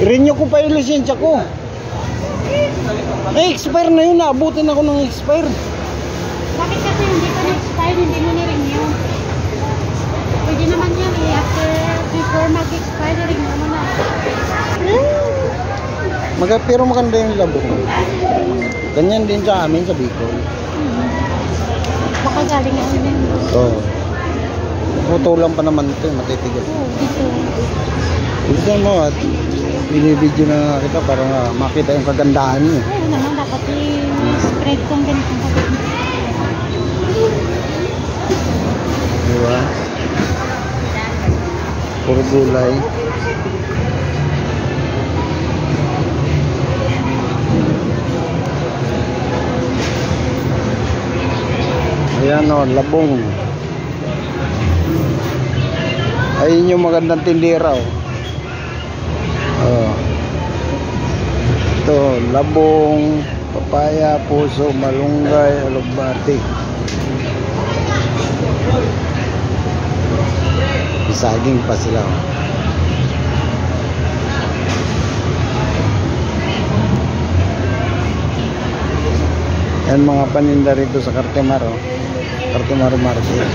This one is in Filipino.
Renew ko pa yung lisensya ko. Eh, expire na yun. Naabutin ako ng expire. Bakit kasi hindi pa na-expire, hindi mo ni-renew? Pwede naman yan eh. After, before mag-expire, renew mo na. Pero maganda yung labong. Ganyan din sa amin sa Bicol. Baka galing ako din. Oo. Puto lang pa naman ito, matitigas. Oo, dito. Gusto mo at binibidyo na kita para makita yung kagandahan niyo. Oo naman, dapat i-spread kong ganitong kapit. Diba? Puro gulay. Ayan o, labong. Ayun yung magandang tindera o. Ito, labong, papaya, puso, malunggay, alugbati. Saging pa sila. Yan mga paninda rito sa Cartimar, Cartimar Market.